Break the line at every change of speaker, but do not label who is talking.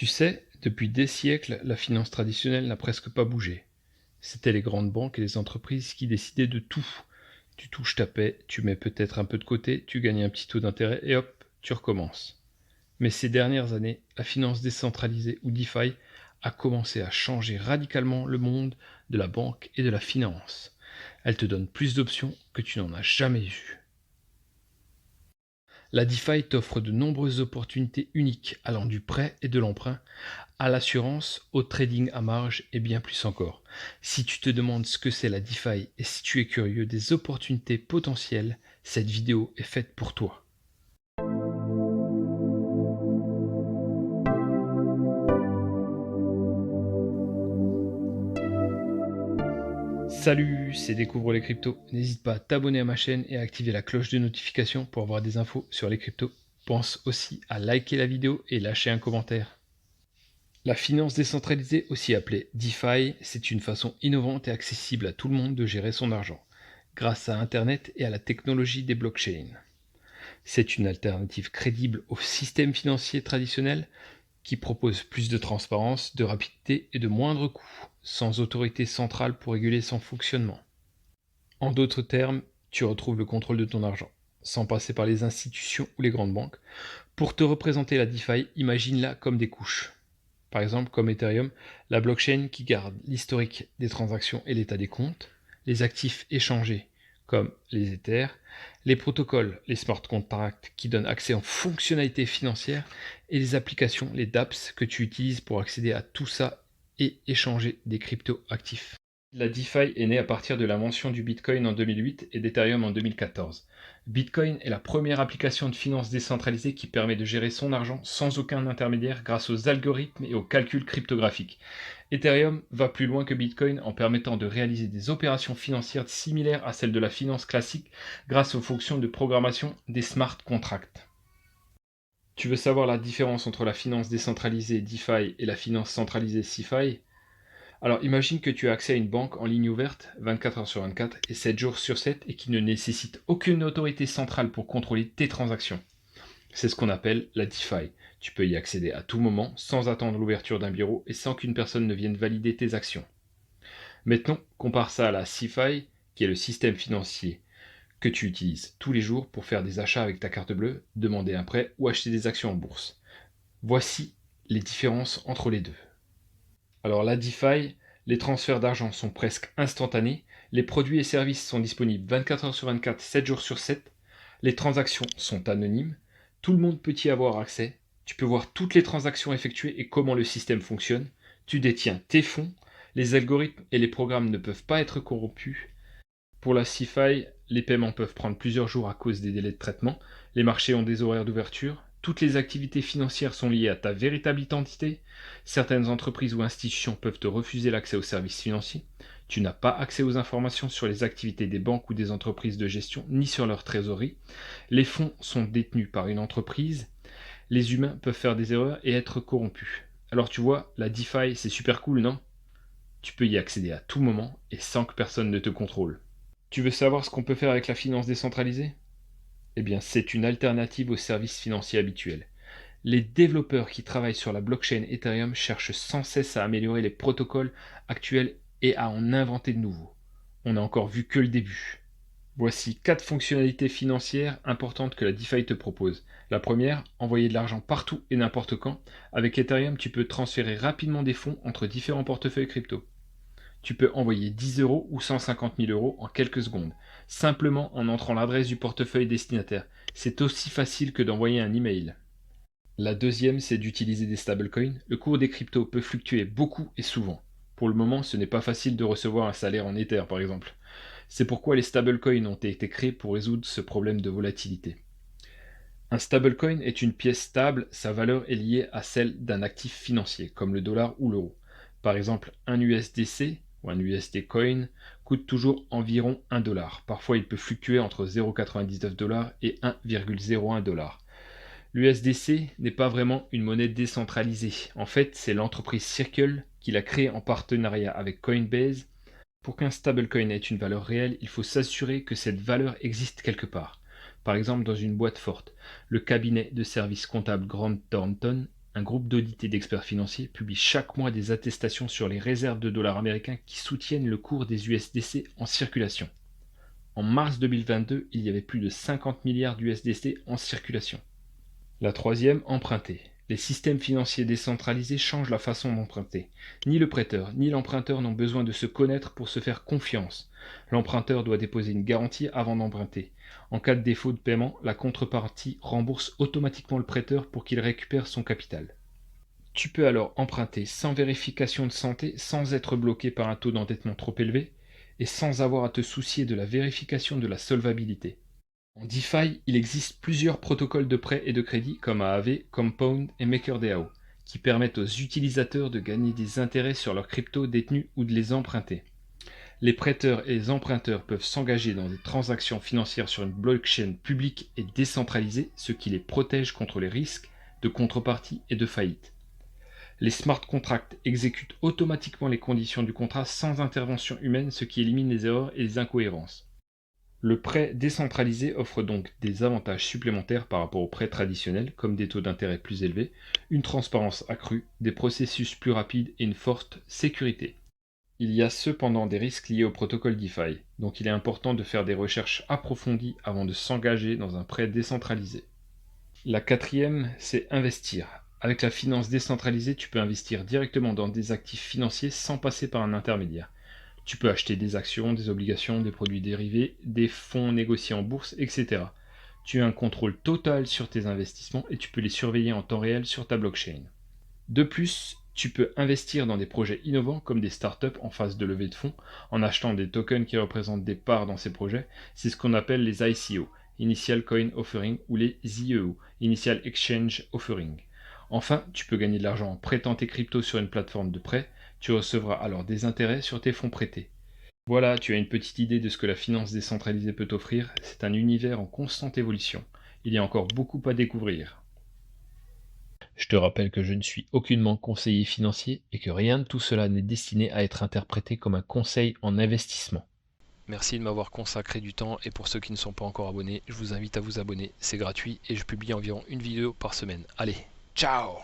Tu sais, depuis des siècles, la finance traditionnelle n'a presque pas bougé. C'était les grandes banques et les entreprises qui décidaient de tout. Tu touches ta paie, tu mets peut-être un peu de côté, tu gagnes un petit taux d'intérêt et hop, tu recommences. Mais ces dernières années, la finance décentralisée ou DeFi a commencé à changer radicalement le monde de la banque et de la finance. Elle te donne plus d'options que tu n'en as jamais vues. La DeFi t'offre de nombreuses opportunités uniques allant du prêt et de l'emprunt à l'assurance, au trading à marge et bien plus encore. Si tu te demandes ce que c'est la DeFi et si tu es curieux des opportunités potentielles, cette vidéo est faite pour toi. Salut, c'est Découvre les cryptos. N'hésite pas à t'abonner à ma chaîne et à activer la cloche de notification pour avoir des infos sur les cryptos. Pense aussi à liker la vidéo et lâcher un commentaire. La finance décentralisée, aussi appelée DeFi, c'est une façon innovante et accessible à tout le monde de gérer son argent, grâce à Internet et à la technologie des blockchains. C'est une alternative crédible au système financier traditionnel qui propose plus de transparence, de rapidité et de moindres coûts, sans autorité centrale pour réguler son fonctionnement. En d'autres termes, tu retrouves le contrôle de ton argent, sans passer par les institutions ou les grandes banques. Pour te représenter la DeFi, imagine-la comme des couches. Par exemple, comme Ethereum, la blockchain qui garde l'historique des transactions et l'état des comptes, les actifs échangés, comme les Ethers, les protocoles, les smart contracts qui donnent accès aux fonctionnalités financières, et les applications, les dApps que tu utilises pour accéder à tout ça et échanger des crypto-actifs. La DeFi est née à partir de l'invention du Bitcoin en 2008 et d'Ethereum en 2014. Bitcoin est la première application de finance décentralisée qui permet de gérer son argent sans aucun intermédiaire grâce aux algorithmes et aux calculs cryptographiques. Ethereum va plus loin que Bitcoin en permettant de réaliser des opérations financières similaires à celles de la finance classique grâce aux fonctions de programmation des smart contracts. Tu veux savoir la différence entre la finance décentralisée DeFi et la finance centralisée CeFi? Alors imagine que tu as accès à une banque en ligne ouverte 24 heures sur 24 et 7 jours sur 7 et qui ne nécessite aucune autorité centrale pour contrôler tes transactions. C'est ce qu'on appelle la DeFi. Tu peux y accéder à tout moment sans attendre l'ouverture d'un bureau et sans qu'une personne ne vienne valider tes actions. Maintenant, compare ça à la CeFi, qui est le système financier que tu utilises tous les jours pour faire des achats avec ta carte bleue, demander un prêt ou acheter des actions en bourse. Voici les différences entre les deux. Alors la DeFi, les transferts d'argent sont presque instantanés, les produits et services sont disponibles 24 heures sur 24, 7 jours sur 7, les transactions sont anonymes, tout le monde peut y avoir accès, tu peux voir toutes les transactions effectuées et comment le système fonctionne, tu détiens tes fonds, les algorithmes et les programmes ne peuvent pas être corrompus. Pour la CeFi, les paiements peuvent prendre plusieurs jours à cause des délais de traitement, les marchés ont des horaires d'ouverture, toutes les activités financières sont liées à ta véritable identité, certaines entreprises ou institutions peuvent te refuser l'accès aux services financiers, tu n'as pas accès aux informations sur les activités des banques ou des entreprises de gestion ni sur leur trésorerie, les fonds sont détenus par une entreprise, les humains peuvent faire des erreurs et être corrompus. Alors tu vois, la DeFi c'est super cool, non? Tu peux y accéder à tout moment et sans que personne ne te contrôle. Tu veux savoir ce qu'on peut faire avec la finance décentralisée? Eh bien, c'est une alternative aux services financiers habituels. Les développeurs qui travaillent sur la blockchain Ethereum cherchent sans cesse à améliorer les protocoles actuels et à en inventer de nouveaux. On n'a encore vu que le début. Voici 4 fonctionnalités financières importantes que la DeFi te propose. La première, envoyer de l'argent partout et n'importe quand. Avec Ethereum, tu peux transférer rapidement des fonds entre différents portefeuilles crypto. Tu peux envoyer 10 euros ou 150 000 euros en quelques secondes, simplement en entrant l'adresse du portefeuille destinataire. C'est aussi facile que d'envoyer un email. La deuxième, c'est d'utiliser des stablecoins. Le cours des cryptos peut fluctuer beaucoup et souvent. Pour le moment, ce n'est pas facile de recevoir un salaire en Ether, par exemple. C'est pourquoi les stablecoins ont été créés pour résoudre ce problème de volatilité. Un stablecoin est une pièce stable, sa valeur est liée à celle d'un actif financier, comme le dollar ou l'euro. Par exemple, un USDC ou un USD coin coûte toujours environ 1 dollar. Parfois, il peut fluctuer entre 0,99 dollars et 1,01 dollar. L'USDC n'est pas vraiment une monnaie décentralisée. En fait, c'est l'entreprise Circle qui l'a créée en partenariat avec Coinbase. Pour qu'un stablecoin ait une valeur réelle, il faut s'assurer que cette valeur existe quelque part. Par exemple, dans une boîte forte, le cabinet de services comptables Grant Thornton un groupe d'audit et d'experts financiers publie chaque mois des attestations sur les réserves de dollars américains qui soutiennent le cours des USDC en circulation. En mars 2022, il y avait plus de 50 milliards d'USDC en circulation. La troisième, emprunter. Les systèmes financiers décentralisés changent la façon d'emprunter. Ni le prêteur ni l'emprunteur n'ont besoin de se connaître pour se faire confiance. L'emprunteur doit déposer une garantie avant d'emprunter. En cas de défaut de paiement, la contrepartie rembourse automatiquement le prêteur pour qu'il récupère son capital. Tu peux alors emprunter sans vérification de santé, sans être bloqué par un taux d'endettement trop élevé et sans avoir à te soucier de la vérification de la solvabilité. En DeFi, il existe plusieurs protocoles de prêt et de crédit comme Aave, Compound et MakerDAO, qui permettent aux utilisateurs de gagner des intérêts sur leurs cryptos détenus ou de les emprunter. Les prêteurs et les emprunteurs peuvent s'engager dans des transactions financières sur une blockchain publique et décentralisée, ce qui les protège contre les risques de contrepartie et de faillite. Les smart contracts exécutent automatiquement les conditions du contrat sans intervention humaine, ce qui élimine les erreurs et les incohérences. Le prêt décentralisé offre donc des avantages supplémentaires par rapport au prêt traditionnel, comme des taux d'intérêt plus élevés, une transparence accrue, des processus plus rapides et une forte sécurité. Il y a cependant des risques liés au protocole DeFi, donc il est important de faire des recherches approfondies avant de s'engager dans un prêt décentralisé. La quatrième, c'est investir. Avec la finance décentralisée, tu peux investir directement dans des actifs financiers sans passer par un intermédiaire. Tu peux acheter des actions, des obligations, des produits dérivés, des fonds négociés en bourse, etc. Tu as un contrôle total sur tes investissements et tu peux les surveiller en temps réel sur ta blockchain. De plus, tu peux investir dans des projets innovants comme des startups en phase de levée de fonds en achetant des tokens qui représentent des parts dans ces projets. C'est ce qu'on appelle les ICO, Initial Coin Offering, ou les IEO, Initial Exchange Offering. Enfin, tu peux gagner de l'argent en prêtant tes cryptos sur une plateforme de prêt. Tu recevras alors des intérêts sur tes fonds prêtés. Voilà, tu as une petite idée de ce que la finance décentralisée peut t'offrir. C'est un univers en constante évolution. Il y a encore beaucoup à découvrir. Je te rappelle que je ne suis aucunement conseiller financier et que rien de tout cela n'est destiné à être interprété comme un conseil en investissement. Merci de m'avoir consacré du temps et pour ceux qui ne sont pas encore abonnés, je vous invite à vous abonner. C'est gratuit et je publie environ une vidéo par semaine. Allez, ciao!